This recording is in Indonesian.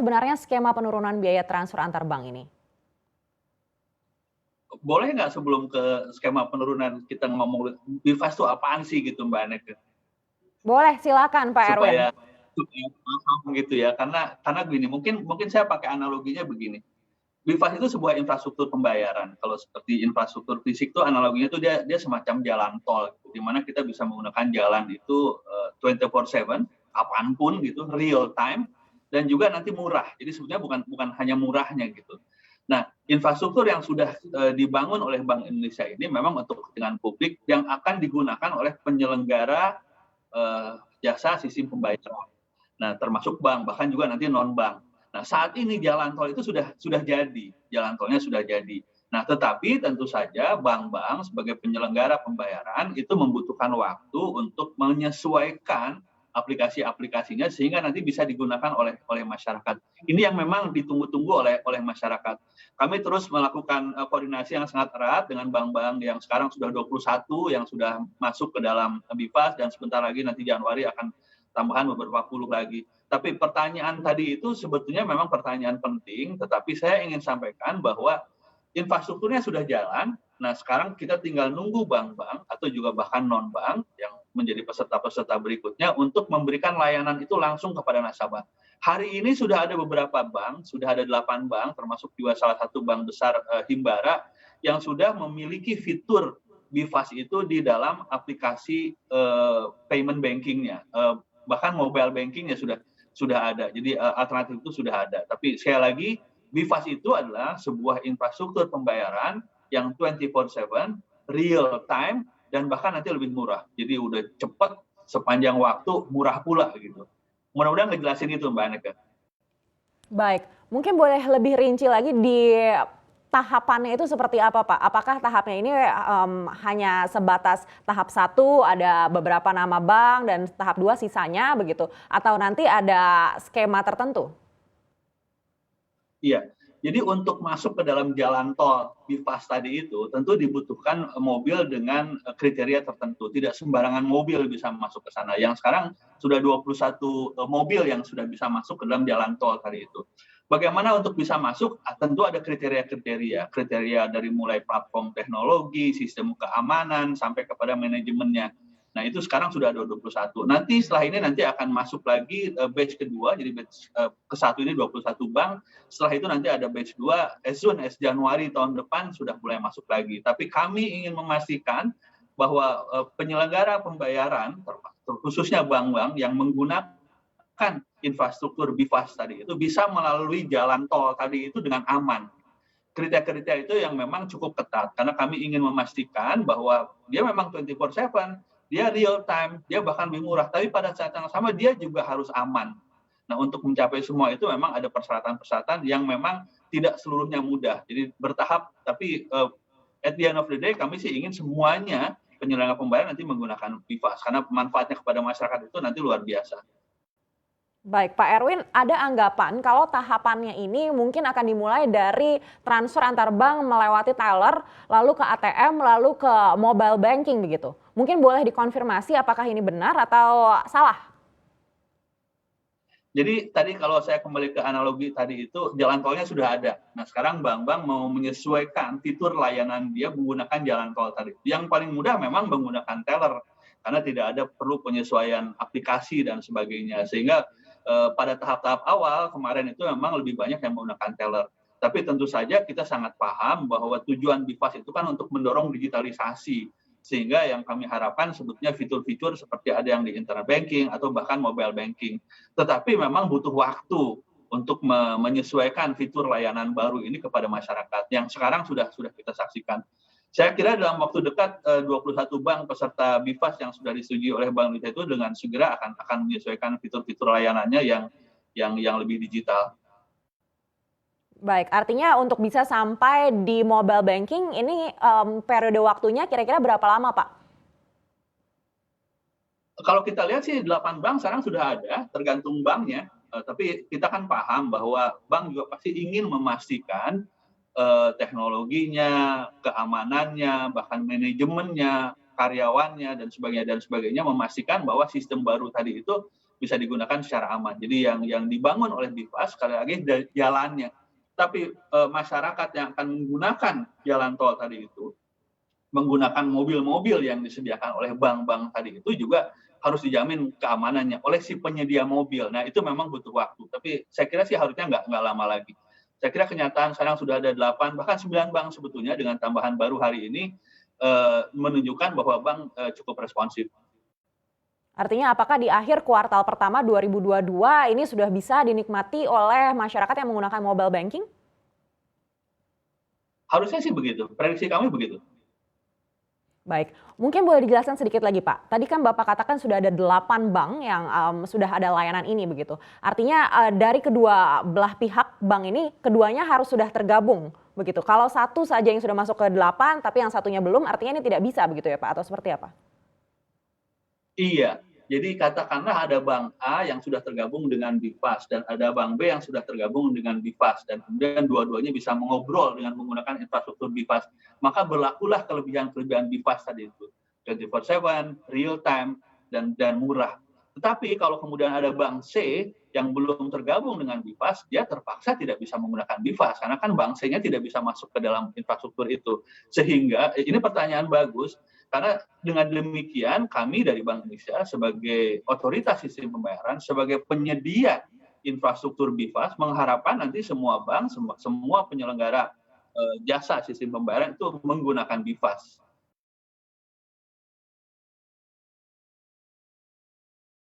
sebenarnya skema penurunan biaya transfer antar bank ini? Boleh nggak sebelum ke skema penurunan kita ngomong BIFAS itu apaan sih gitu Mbak Neke? Boleh, silakan Pak Erwin. Supaya paham gitu ya, karena gini, mungkin saya pakai analoginya begini, BIFAS itu sebuah infrastruktur pembayaran. Kalau seperti infrastruktur fisik itu analoginya itu dia semacam jalan tol, gitu, di mana kita bisa menggunakan jalan itu 24/7, kapanpun gitu, real time, dan juga nanti murah. Jadi sebenarnya bukan hanya murahnya gitu. Nah, infrastruktur yang sudah dibangun oleh Bank Indonesia ini memang untuk kepentingan publik yang akan digunakan oleh penyelenggara jasa sistem pembayaran. Nah, termasuk bank, bahkan juga nanti non bank. Nah, saat ini jalan tol itu sudah jadi, jalan tolnya sudah jadi. Nah, tetapi tentu saja bank-bank sebagai penyelenggara pembayaran itu membutuhkan waktu untuk menyesuaikan aplikasi-aplikasinya sehingga nanti bisa digunakan oleh masyarakat. Ini yang memang ditunggu-tunggu oleh masyarakat. Kami terus melakukan koordinasi yang sangat erat dengan bank-bank yang sekarang sudah 21 yang sudah masuk ke dalam BIFAS dan sebentar lagi nanti Januari akan tambahan beberapa puluh lagi. Tapi pertanyaan tadi itu sebetulnya memang pertanyaan penting, tetapi saya ingin sampaikan bahwa infrastrukturnya sudah jalan. Nah, sekarang kita tinggal nunggu bank-bank atau juga bahkan non-bank yang menjadi peserta-peserta berikutnya untuk memberikan layanan itu langsung kepada nasabah. Hari ini sudah ada beberapa bank, sudah ada 8 bank, termasuk juga salah satu bank besar Himbara, yang sudah memiliki fitur BIFAS itu di dalam aplikasi payment bankingnya. Bahkan mobile bankingnya sudah ada. Jadi alternatif itu sudah ada. Tapi sekali lagi, BIFAS itu adalah sebuah infrastruktur pembayaran yang 24/7, real time, dan bahkan nanti lebih murah. Jadi udah cepat, sepanjang waktu, murah pula gitu. Mudah-mudahan ngejelasin itu Mbak Aneka. Baik, mungkin boleh lebih rinci lagi di tahapannya itu seperti apa Pak? Apakah tahapnya ini hanya sebatas tahap 1 ada beberapa nama bank dan tahap 2 sisanya begitu? Atau nanti ada skema tertentu? Iya, jadi untuk masuk ke dalam jalan tol BIFAS tadi itu tentu dibutuhkan mobil dengan kriteria tertentu. Tidak sembarangan mobil bisa masuk ke sana. Yang sekarang sudah 21 mobil yang sudah bisa masuk ke dalam jalan tol tadi itu. Bagaimana untuk bisa masuk? Tentu ada kriteria-kriteria. Kriteria dari mulai platform teknologi, sistem keamanan, sampai kepada manajemennya. Nah, itu sekarang sudah ada 21. Nanti setelah ini nanti akan masuk lagi batch kedua, jadi batch ke-1 ini 21 bank. Setelah itu nanti ada batch 2, as soon as Januari tahun depan sudah mulai masuk lagi. Tapi kami ingin memastikan bahwa penyelenggara pembayaran, khususnya bank-bank yang menggunakan infrastruktur BIFAS tadi itu bisa melalui jalan tol tadi itu dengan aman. Kriteria-kriteria itu yang memang cukup ketat karena kami ingin memastikan bahwa dia memang 24/7, dia real time, dia bahkan lebih murah, tapi pada saat yang sama dia juga harus aman. Nah, untuk mencapai semua itu memang ada persyaratan-persyaratan yang memang tidak seluruhnya mudah. Jadi bertahap, tapi at the end of the day kami sih ingin semuanya penyelenggara pembayaran nanti menggunakan BIFAS karena manfaatnya kepada masyarakat itu nanti luar biasa. Baik, Pak Erwin, ada anggapan kalau tahapannya ini mungkin akan dimulai dari transfer antar bank melewati teller, lalu ke ATM, lalu ke mobile banking begitu. Mungkin boleh dikonfirmasi apakah ini benar atau salah? Jadi tadi kalau saya kembali ke analogi tadi itu jalan tolnya sudah ada. Nah, sekarang bank-bank mau menyesuaikan fitur layanan dia menggunakan jalan tol tadi. Yang paling mudah memang menggunakan teller karena tidak ada perlu penyesuaian aplikasi dan sebagainya. Sehingga pada tahap-tahap awal kemarin itu memang lebih banyak yang menggunakan teller. Tapi tentu saja kita sangat paham bahwa tujuan BIFAS itu kan untuk mendorong digitalisasi. Sehingga yang kami harapkan sebetulnya fitur-fitur seperti ada yang di internet banking atau bahkan mobile banking. Tetapi memang butuh waktu untuk menyesuaikan fitur layanan baru ini kepada masyarakat yang sekarang sudah kita saksikan. Saya kira dalam waktu dekat 21 bank peserta BIFAS yang sudah disetujui oleh Bank Indonesia itu dengan segera akan menyesuaikan fitur-fitur layanannya yang lebih digital. Baik, artinya untuk bisa sampai di mobile banking ini periode waktunya kira-kira berapa lama, Pak? Kalau kita lihat sih 8 bank sekarang sudah ada, tergantung banknya. Tapi kita kan paham bahwa bank juga pasti ingin memastikan teknologinya, keamanannya, bahkan manajemennya, karyawannya dan sebagainya memastikan bahwa sistem baru tadi itu bisa digunakan secara aman. Jadi yang dibangun oleh BIPAS sekali lagi dari jalannya. Tapi masyarakat yang akan menggunakan jalan tol tadi itu, menggunakan mobil-mobil yang disediakan oleh bank-bank tadi itu juga harus dijamin keamanannya oleh si penyedia mobil. Nah itu memang butuh waktu. Tapi saya kira sih harusnya nggak lama lagi. Saya kira kenyataan sekarang sudah ada 8 bahkan 9 bank sebetulnya dengan tambahan baru hari ini menunjukkan bahwa bank cukup responsif. Artinya apakah di akhir kuartal pertama 2022 ini sudah bisa dinikmati oleh masyarakat yang menggunakan mobile banking? Harusnya sih begitu, prediksi kami begitu. Baik, mungkin boleh dijelaskan sedikit lagi Pak. Tadi kan Bapak katakan sudah ada 8 bank yang sudah ada layanan ini begitu. Artinya dari kedua belah pihak bank ini, keduanya harus sudah tergabung begitu. Kalau satu saja yang sudah masuk ke 8, tapi yang satunya belum, artinya ini tidak bisa begitu ya Pak? Atau seperti apa? Iya, jadi katakanlah ada bank A yang sudah tergabung dengan BIPAS dan ada bank B yang sudah tergabung dengan BIPAS dan kemudian dua-duanya bisa mengobrol dengan menggunakan infrastruktur BIPAS. Maka berlakulah kelebihan-kelebihan BIPAS tadi itu. 24/7, real time dan murah. Tetapi kalau kemudian ada bank C yang belum tergabung dengan BIPAS, dia terpaksa tidak bisa menggunakan BIPAS karena kan bank C-nya tidak bisa masuk ke dalam infrastruktur itu. Sehingga ini pertanyaan bagus. Karena dengan demikian kami dari Bank Indonesia sebagai otoritas sistem pembayaran, sebagai penyedia infrastruktur BIPAS mengharapkan nanti semua bank, semua penyelenggara jasa sistem pembayaran itu menggunakan BIPAS.